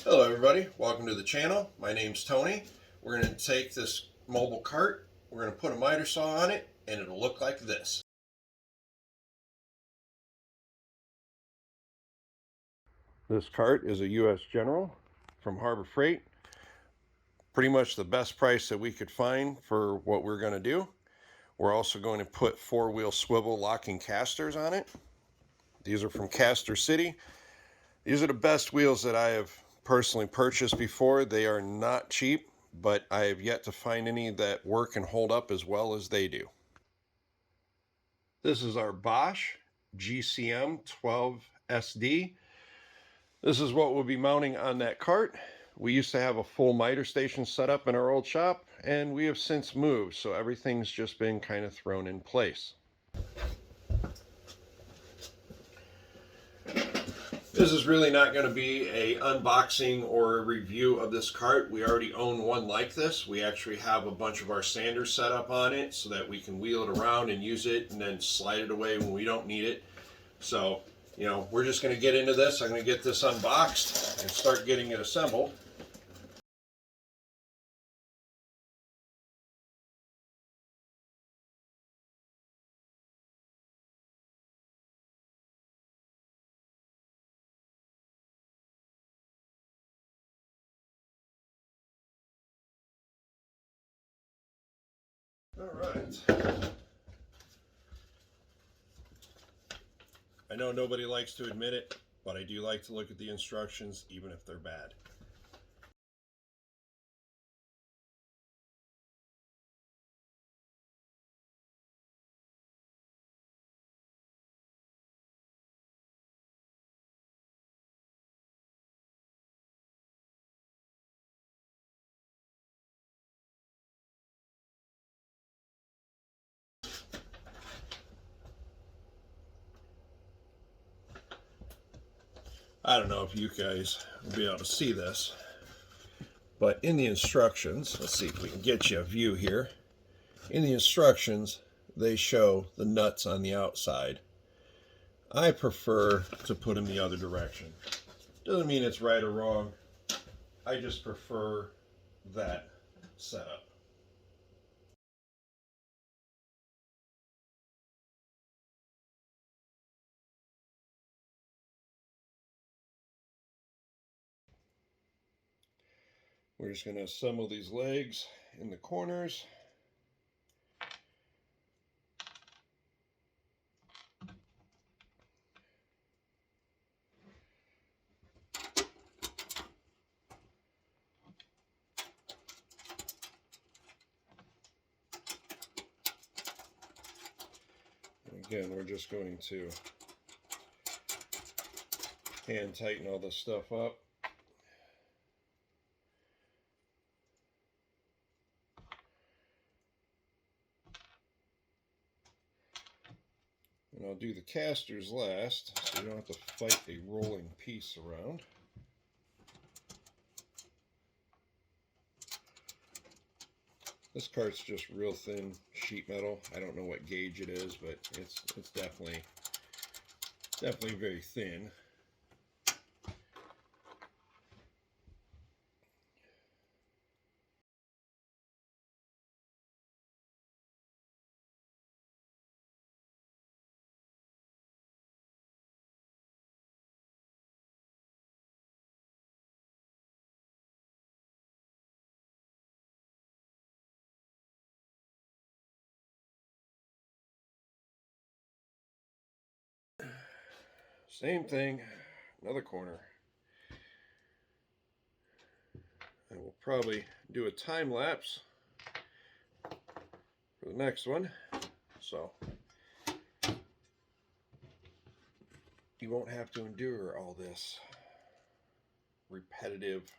Hello everybody, welcome to the channel. My name's Tony. We're going to take this mobile cart, we're going to put a miter saw on it, and it'll look like this. This cart is a U.S. General from Harbor Freight. Pretty much the best price that we could find for what we're going to do. We're also going to put four-wheel swivel locking casters on it. These are from Caster City. These are the best wheels that I have personally purchased before. They are not cheap, but I have yet to find any that work and hold up as well as they do. This is our Bosch GCM12SD. This is what we'll be mounting on that cart. We used to have a full miter station set up in our old shop, and we have since moved, so everything's just been kind of thrown in place. This is really not going to be an unboxing or a review of this cart. We already own one like this. We actually have a bunch of our sanders set up on it so that we can wheel it around and use it and then slide it away when we don't need it. So, we're just going to get into this. I'm going to get this unboxed and start getting it assembled. All right. I know nobody likes to admit it, but I do like to look at the instructions even if they're bad. I don't know if you guys will be able to see this, but in the instructions, let's see if we can get you a view here. In the instructions, they show the nuts on the outside. I prefer to put them the other direction. Doesn't mean it's right or wrong. I just prefer that setup. We're just going to assemble these legs in the corners. And again, we're just going to hand tighten all this stuff up. And I'll do the casters last, so you don't have to fight a rolling piece around. This cart's just real thin sheet metal. I don't know what gauge it is, but it's definitely very thin. Same thing, another corner. And we'll probably do a time lapse for the next one, so you won't have to endure all this repetitive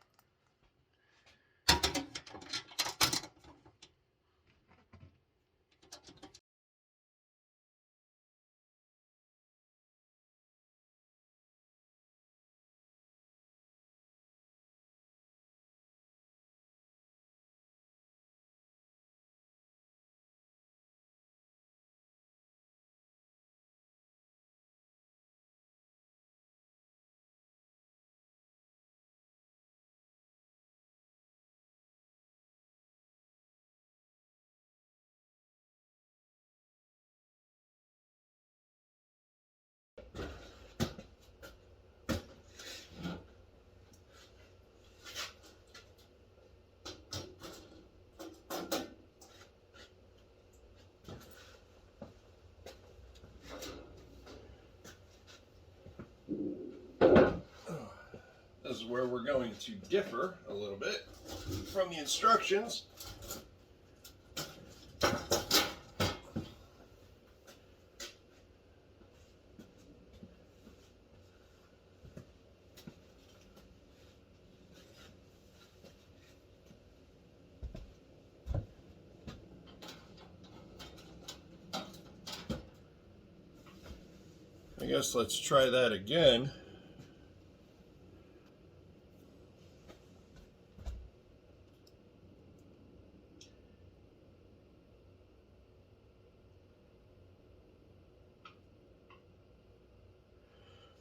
is where we're going to differ a little bit from the instructions. I guess let's try that again.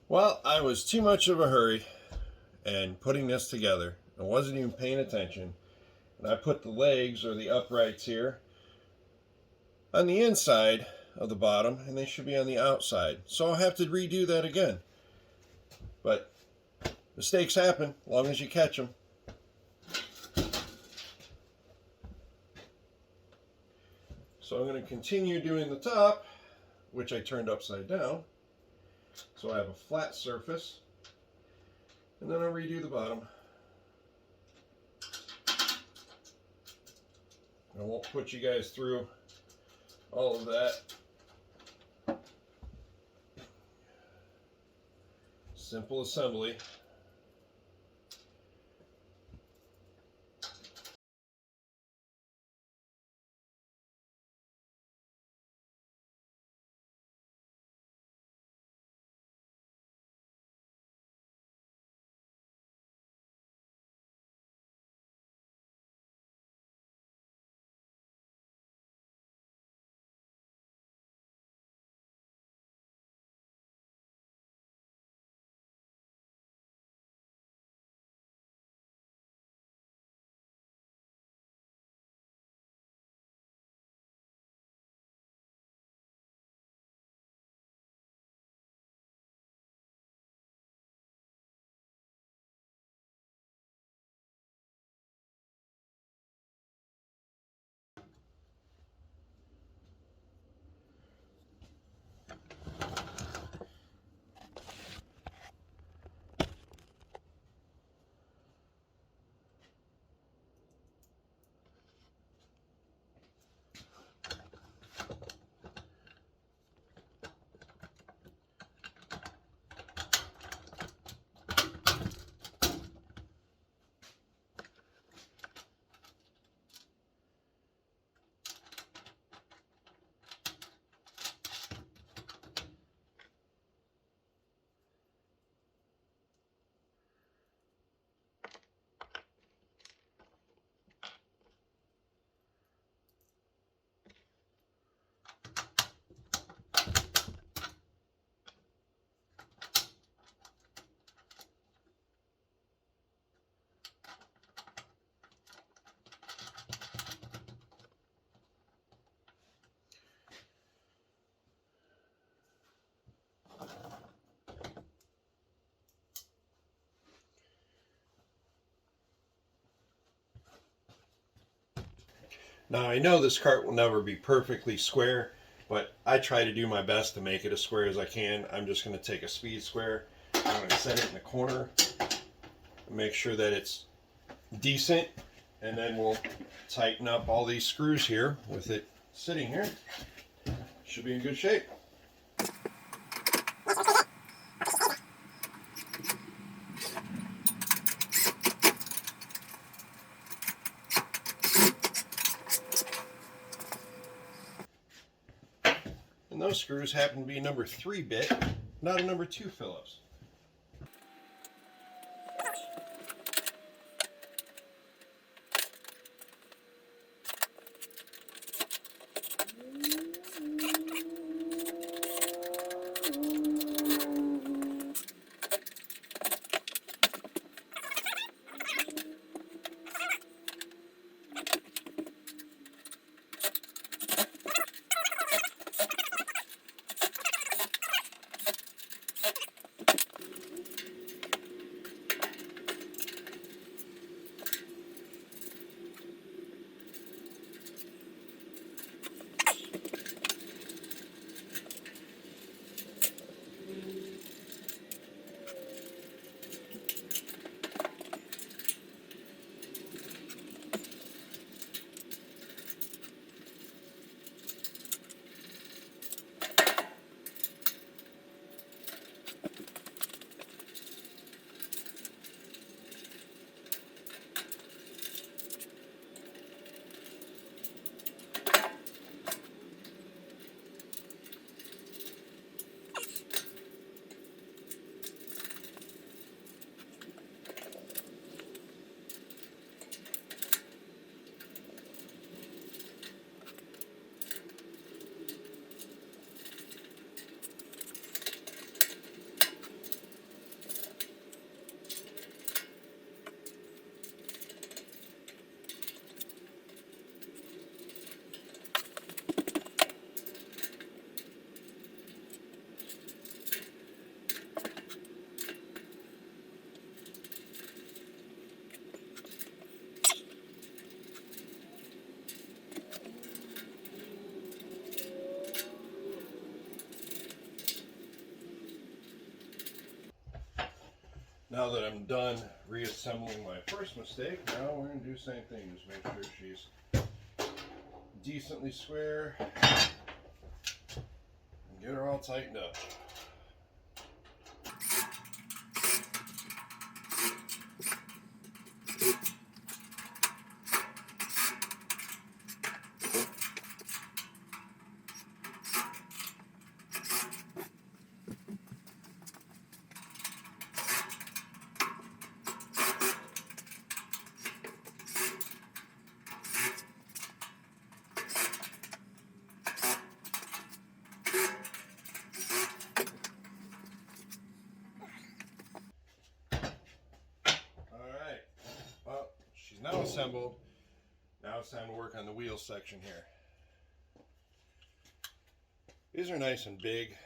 Well, I was too much of a hurry and putting this together. I wasn't even paying attention. And I put the legs or the uprights here on the inside of the bottom, and they should be on the outside. So I'll have to redo that again. But mistakes happen, as long as you catch them. So I'm going to continue doing the top, which I turned upside down. So I have a flat surface, and then I'll redo the bottom. I won't put you guys through all of that. Simple assembly. Now I know this cart will never be perfectly square, but I try to do my best to make it as square as I can. I'm just going to take a speed square. I'm going to set it in the corner, make sure that it's decent, and then we'll tighten up all these screws here with it sitting here. Should be in good shape. And those screws happen to be number 3 bit, not a number 2 Phillips. Now that I'm done reassembling my first mistake, now we're going to do the same thing. Just make sure she's decently square and get her all tightened up. Now assembled. Now it's time to work on the wheel section here. These are nice and big.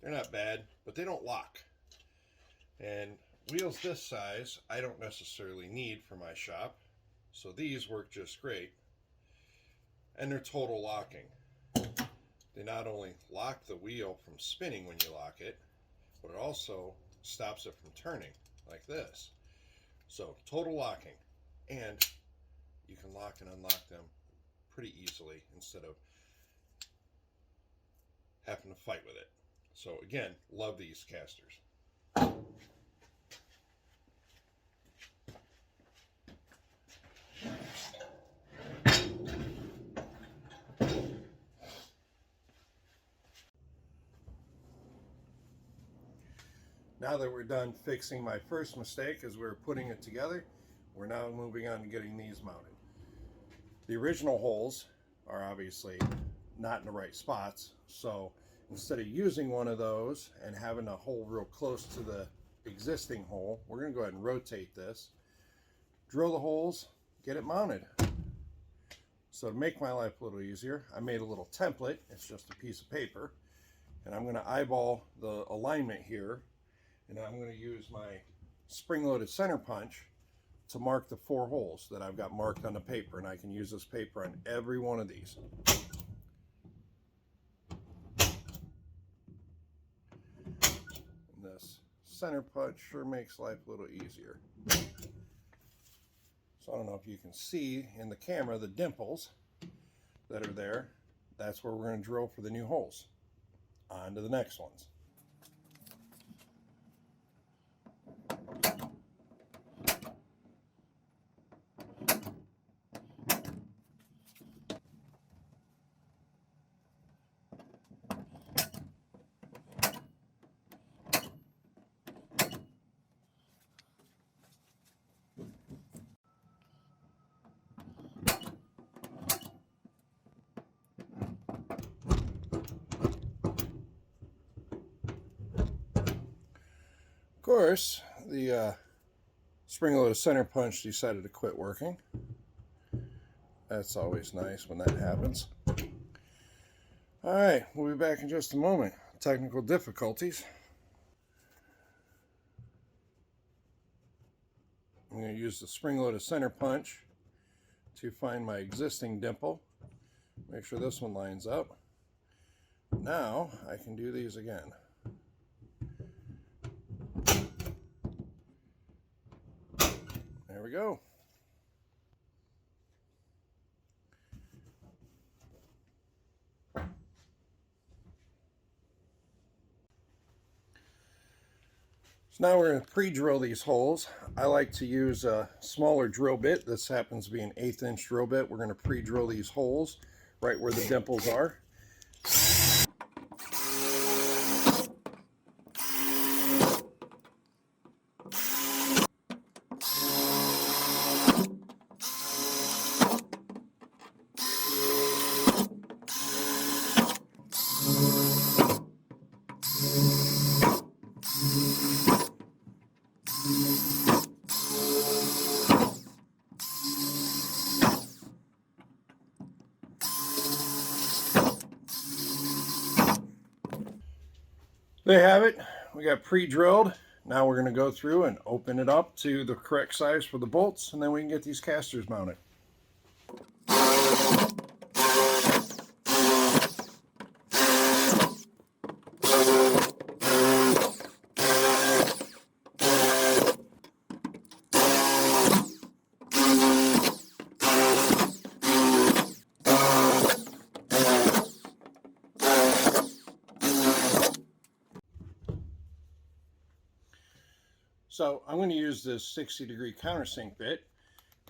They're not bad, but they don't lock. And wheels this size, I don't necessarily need for my shop. So these work just great. And they're total locking. They not only lock the wheel from spinning when you lock it, but it also stops it from turning like this. So total locking, and you can lock and unlock them pretty easily instead of having to fight with it. So again, love these casters. Now that we're done fixing my first mistake as we were putting it together, we're now moving on to getting these mounted. The original holes are obviously not in the right spots, so instead of using one of those and having a hole real close to the existing hole, we're going to go ahead and rotate this, drill the holes, get it mounted. So to make my life a little easier, I made a little template. It's just a piece of paper, and I'm going to eyeball the alignment here. And I'm going to use my spring-loaded center punch to mark the 4 holes that I've got marked on the paper, and I can use this paper on every one of these. And this center punch sure makes life a little easier. So I don't know if you can see in the camera the dimples that are there. That's where we're going to drill for the new holes. On to the next ones. Of course, the spring-loaded center punch decided to quit working. That's always nice when that happens. Alright, we'll be back in just a moment. Technical difficulties. I'm going to use the spring-loaded center punch to find my existing dimple. Make sure this one lines up. Now I can do these again. There we go. So now we're going to pre-drill these holes. I like to use a smaller drill bit. This happens to be an 1/8 inch drill bit. We're going to pre-drill these holes right where the dimples are. There you have it. We got pre-drilled. Now we're going to go through and open it up to the correct size for the bolts, and then we can get these casters mounted. So I'm going to use this 60-degree countersink bit,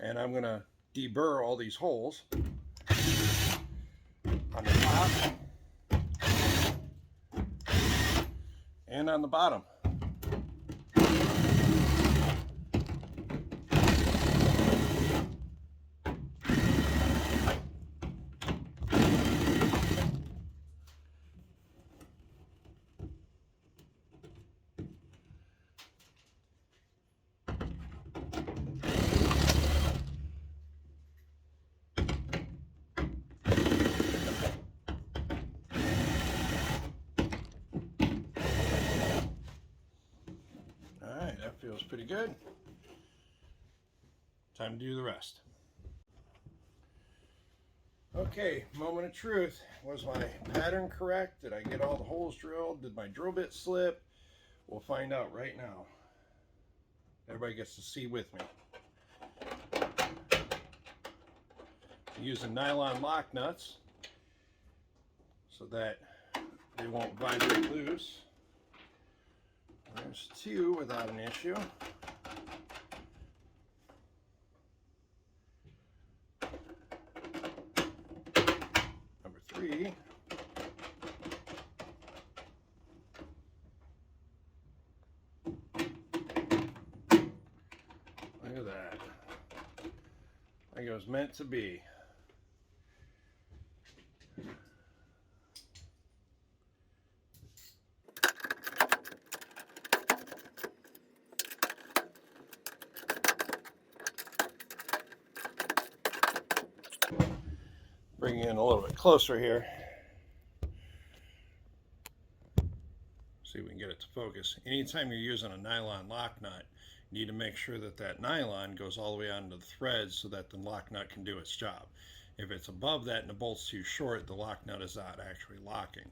and I'm going to deburr all these holes on the top and on the bottom. Alright, that feels pretty good. Time to do the rest. Okay, moment of truth. Was my pattern correct? Did I get all the holes drilled? Did my drill bit slip? We'll find out right now. Everybody gets to see with me. I'm using nylon lock nuts so that they won't vibrate loose. There's two without an issue. Number three. Look at that. Like it was meant to be. Bring it in a little bit closer here. See if we can get it to focus. Anytime you're using a nylon lock nut, you need to make sure that that nylon goes all the way onto the thread so that the lock nut can do its job. If it's above that and the bolt's too short, the lock nut is not actually locking.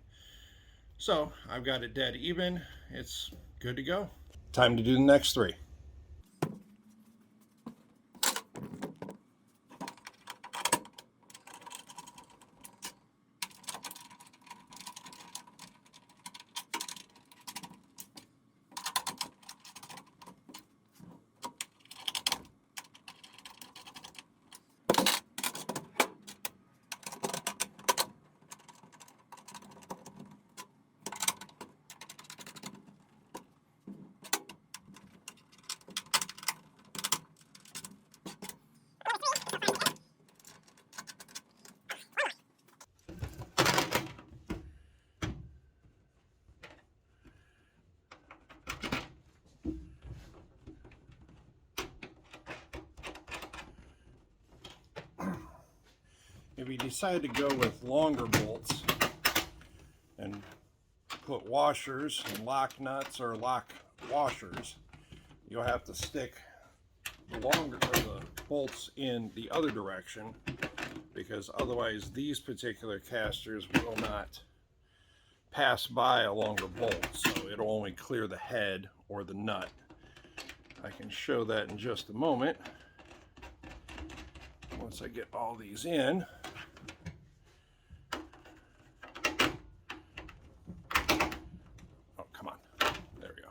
So I've got it dead even. It's good to go. Time to do the next three. If you decide to go with longer bolts and put washers and lock nuts or lock washers, you'll have to stick the bolts in the other direction, because otherwise these particular casters will not pass by a longer bolt, so it'll only clear the head or the nut. I can show that in just a moment once I get all these in. Oh, come on. There we go.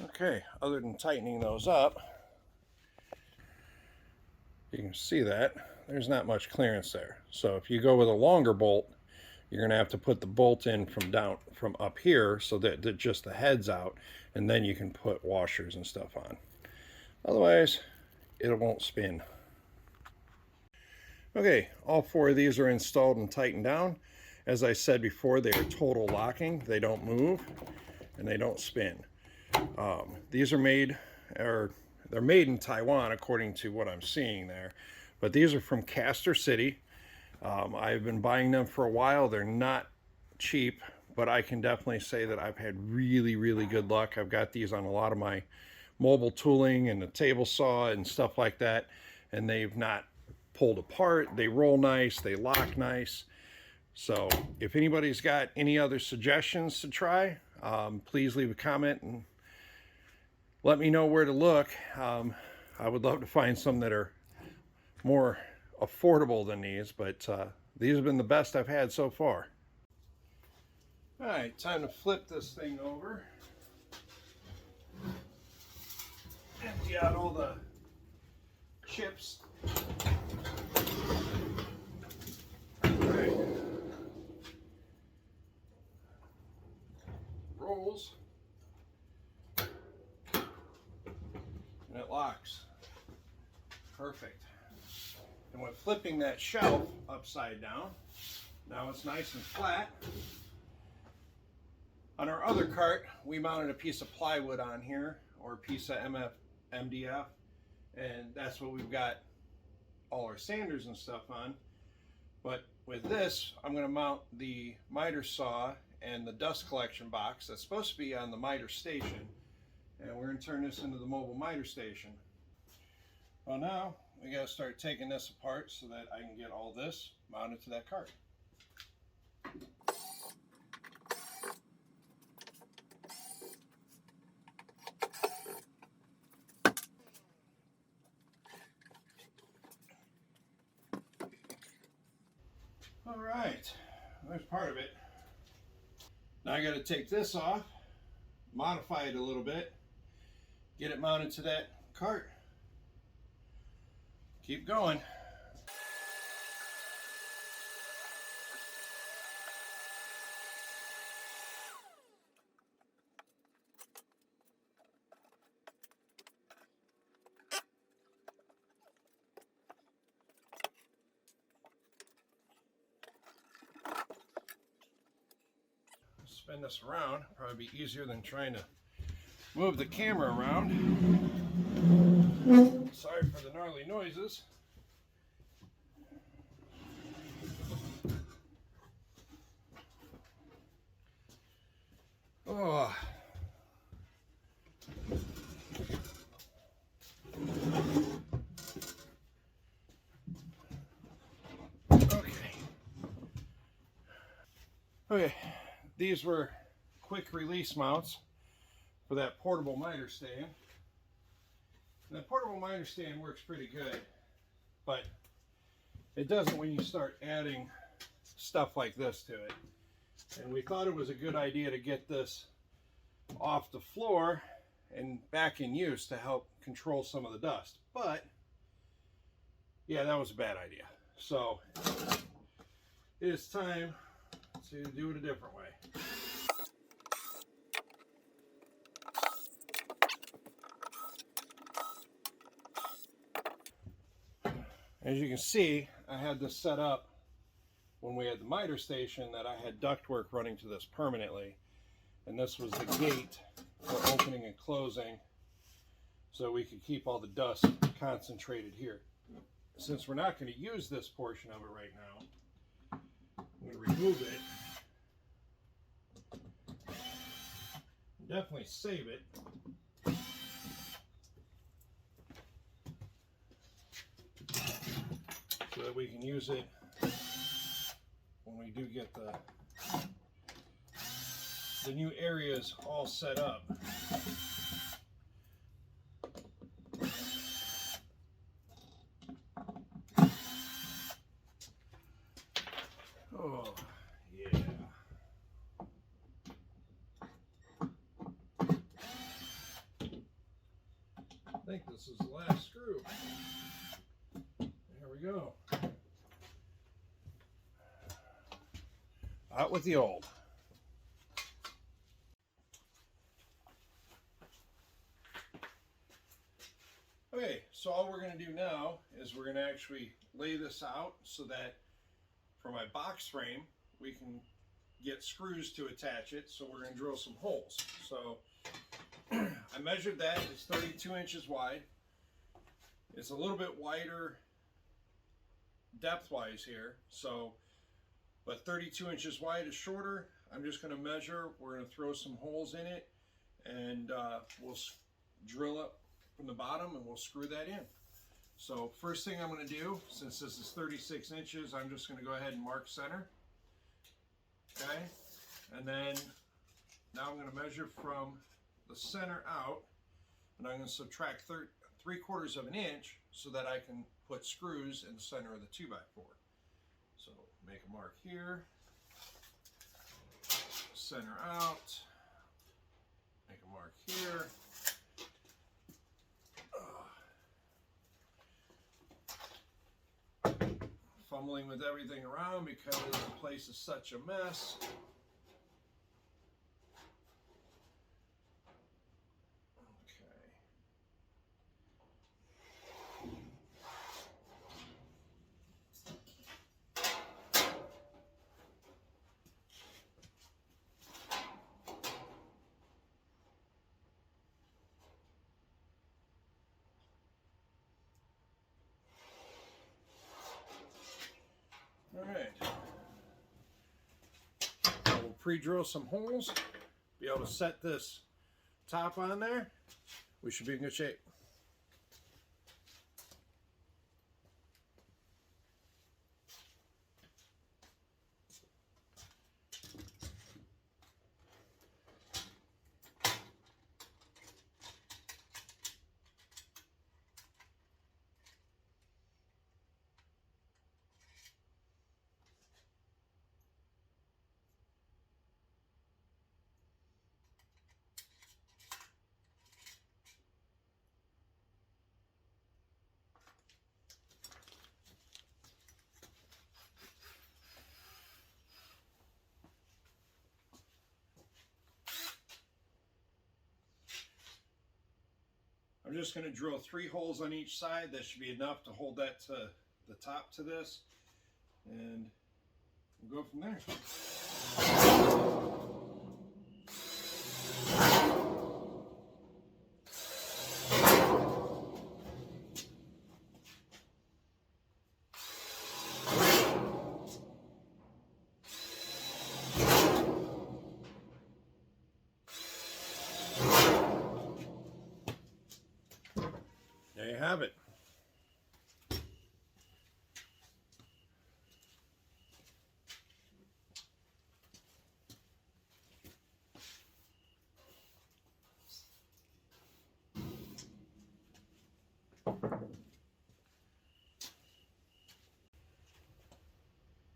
Okay, other than tightening those up, you can see that there's not much clearance there. So if you go with a longer bolt, you're going to have to put the bolt in from up here so that just the head's out, and then you can put washers and stuff on. Otherwise, it won't spin. Okay, all four of these are installed and tightened down. As I said before, they are total locking. They don't move and they don't spin. These are made, or they're made in Taiwan according to what I'm seeing there, but these are from Caster City. I've been buying them for a while. They're not cheap, but I can definitely say that I've had really, really good luck. I've got these on a lot of my mobile tooling and the table saw and stuff like that, and they've not pulled apart. They roll nice, they lock nice. So if anybody's got any other suggestions to try, please leave a comment and let me know where to look. I would love to find some that are more affordable than these, but these have been the best I've had so far. All right, time to flip this thing over. Empty out all the chips. All right. Rolls. And it locks. Perfect. And when flipping that shelf upside down, now it's nice and flat. On our other cart, we mounted a piece of plywood on here, or a piece of MDF, and that's what we've got all our sanders and stuff on. But with this, I'm going to mount the miter saw and the dust collection box that's supposed to be on the miter station, and we're going to turn this into the mobile miter station. Well, now we got to start taking this apart so that I can get all this mounted to that cart. All right, there's part of it. Now I got to take this off, modify it a little bit, get it mounted to that cart. Keep going. Spin this around, probably be easier than trying to move the camera around. Sorry for the gnarly noises. Oh. Okay, these were quick release mounts for that portable miter stand. And that portable miter stand works pretty good, but it doesn't when you start adding stuff like this to it. And we thought it was a good idea to get this off the floor and back in use to help control some of the dust. But yeah, that was a bad idea. So it is time to do it a different way. As you can see, I had this set up when we had the miter station that I had ductwork running to this permanently, and this was the gate for opening and closing so we could keep all the dust concentrated here. Since we're not going to use this portion of it right now, I'm going to remove it. Definitely save it. So that we can use it when we do get the new areas all set up. Oh, yeah. I think this is the last screw. There we go. Out with the old. Okay, so all we're going to do now is we're going to actually lay this out so that for my box frame we can get screws to attach it. So we're going to drill some holes. So I measured that. It's 32 inches wide. It's a little bit wider depth-wise here. So, but 32 inches wide is shorter. I'm just going to measure. We're going to throw some holes in it, and we'll drill up from the bottom and we'll screw that in. So first thing I'm going to do, since this is 36 inches, I'm just going to go ahead and mark center. Okay, and then now I'm going to measure from the center out, and I'm going to subtract 3/4 of an inch so that I can put screws in the center of the 2x4. So make a mark here, center out. Make a mark here. Fumbling with everything around because the place is such a mess. All right, we'll pre-drill some holes, be able to set this top on there. We should be in good shape. I'm just going to drill 3 holes on each side. That should be enough to hold that to the top to this, and we'll go from there. There you have it.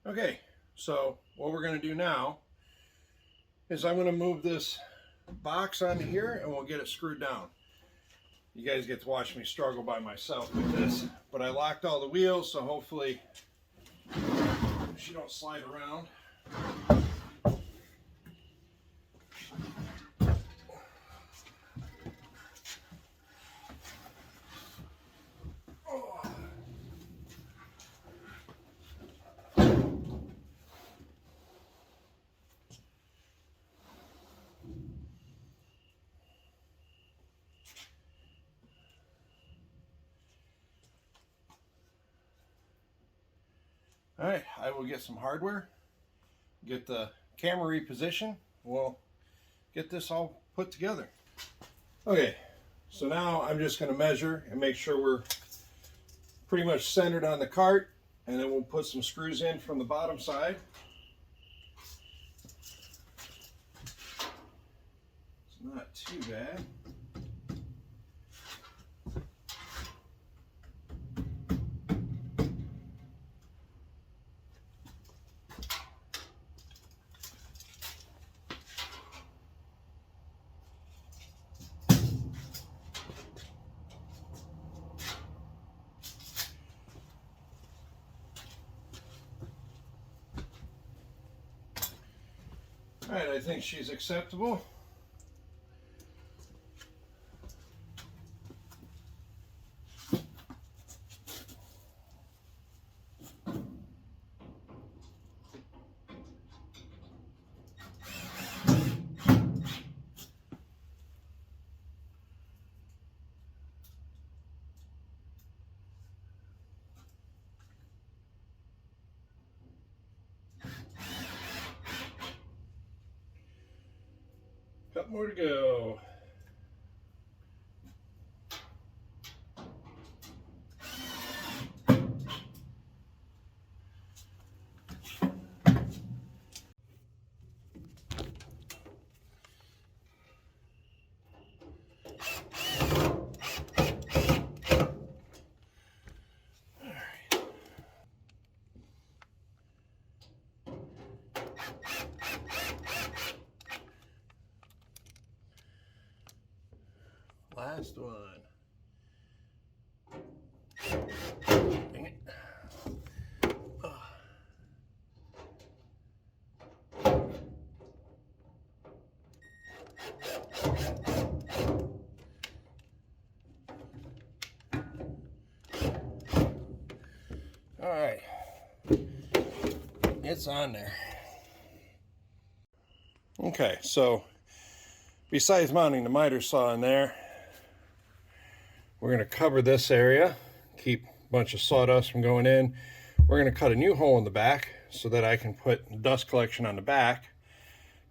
Okay, so what we're going to do now is I'm going to move this box onto here and we'll get it screwed down. You guys get to watch me struggle by myself with this, but I locked all the wheels, so hopefully she don't slide around. All right, I will get some hardware, get the camera repositioned. We'll get this all put together. Okay, so now I'm just going to measure and make sure we're pretty much centered on the cart, and then we'll put some screws in from the bottom side. It's not too bad. All right, I think she's acceptable. Couple more to go. Last one. Dang it. All right, it's on there. Okay, so besides mounting the miter saw in there, we're going to cover this area, keep a bunch of sawdust from going in. We're going to cut a new hole in the back so that I can put dust collection on the back.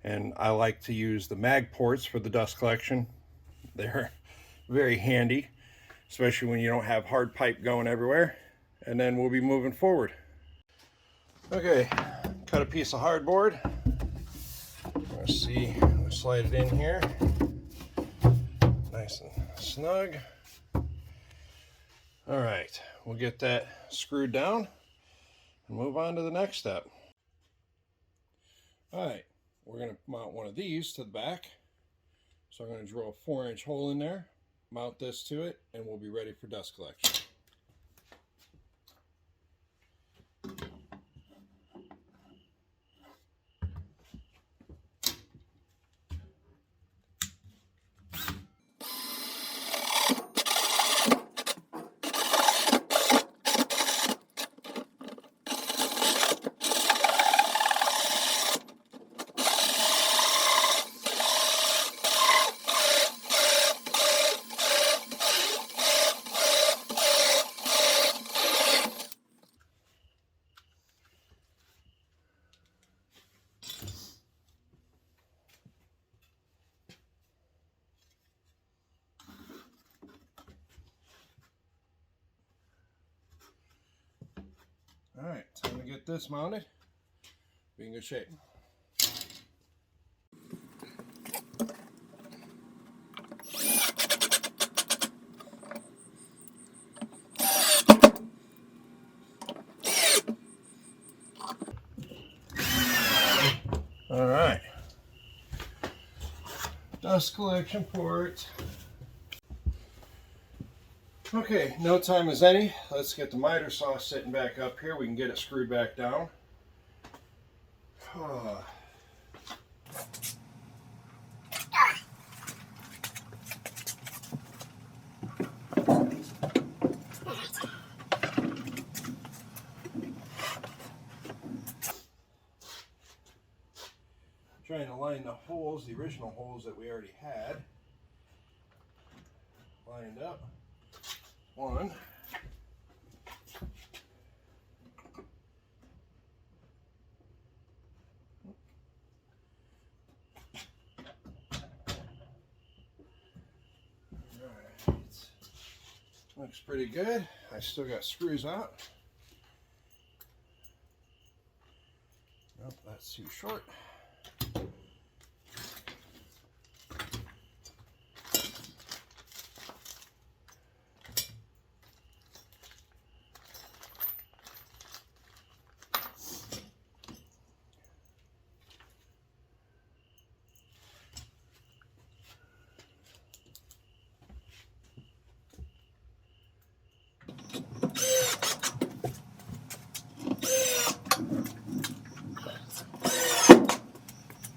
And I like to use the mag ports for the dust collection. They're very handy, especially when you don't have hard pipe going everywhere. And then we'll be moving forward. Okay, cut a piece of hardboard. Let's see, we'll slide it in here. Nice and snug. All right, we'll get that screwed down and move on to the next step. All right, we're going to mount one of these to the back. So I'm going to drill a 4-inch hole in there, mount this to it, and we'll be ready for dust collection. All right, time to get this mounted. Be in good shape. All right, dust collection port. Okay, no time is any. Let's get the miter saw sitting back up here. We can get it screwed back down. Trying to line the holes, the original holes that we already had, lined up. One. Alright. Looks pretty good. I still got screws out. Nope, that's too short.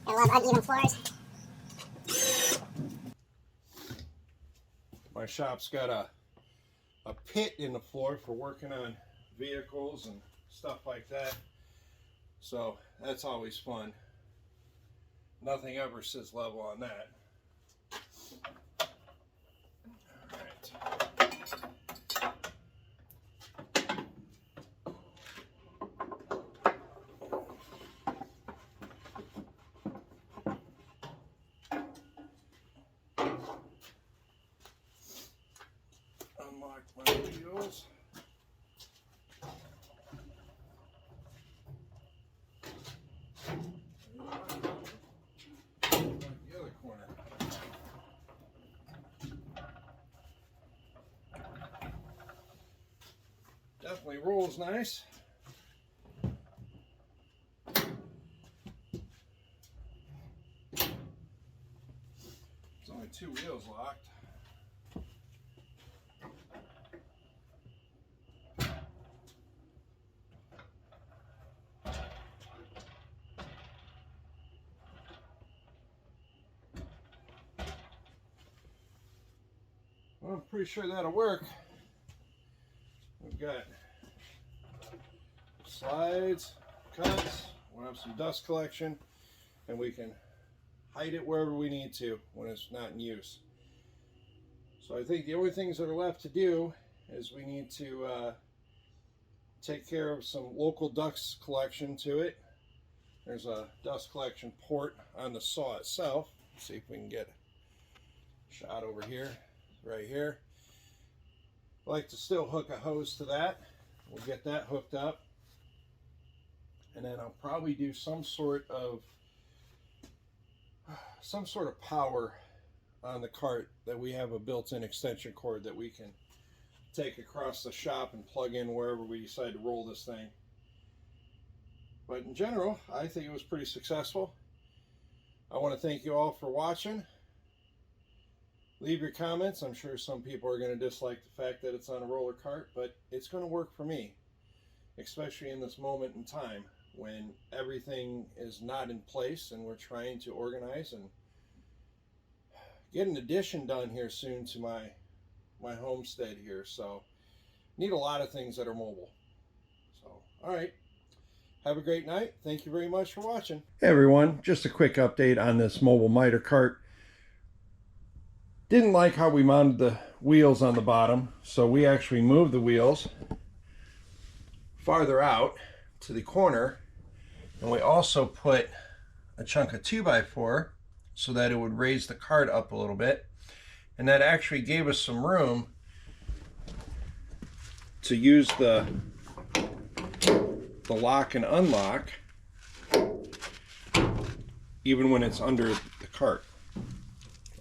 I love uneven floors. My shop's got a pit in the floor for working on vehicles and stuff like that. So that's always fun. Nothing ever sits level on that. All right. Unlock my wheels. The other corner. Definitely rolls nice. There's only 2 wheels locked. I'm pretty sure that'll work. We've got slides, cuts, we'll have some dust collection, and we can hide it wherever we need to when it's not in use. So I think the only things that are left to do is we need to take care of some local dust collection to it. There's a dust collection port on the saw itself. Let's see if we can get a shot over here, right here. I like to still hook a hose to that. We'll get that hooked up. And then I'll probably do some sort of power on the cart, that we have a built-in extension cord that we can take across the shop and plug in wherever we decide to roll this thing. But in general, I think it was pretty successful. I want to thank you all for watching. Leave your comments. I'm sure some people are going to dislike the fact that it's on a roller cart, but it's going to work for me, especially in this moment in time when everything is not in place and we're trying to organize and get an addition done here soon to my homestead here. So need a lot of things that are mobile. So all right, have a great night. Thank you very much for watching. Hey everyone, just a quick update on this mobile miter cart. Didn't like how we mounted the wheels on the bottom, so we actually moved the wheels farther out to the corner, and we also put a chunk of 2x4 so that it would raise the cart up a little bit, and that actually gave us some room to use the lock and unlock even when it's under the cart,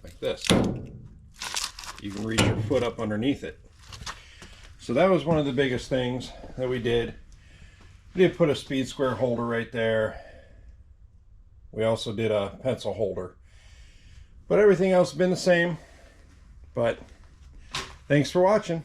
like this. You can reach your foot up underneath it. So that was one of the biggest things that we did. We did put a speed square holder right there. We also did a pencil holder. But everything else has been the same. But thanks for watching.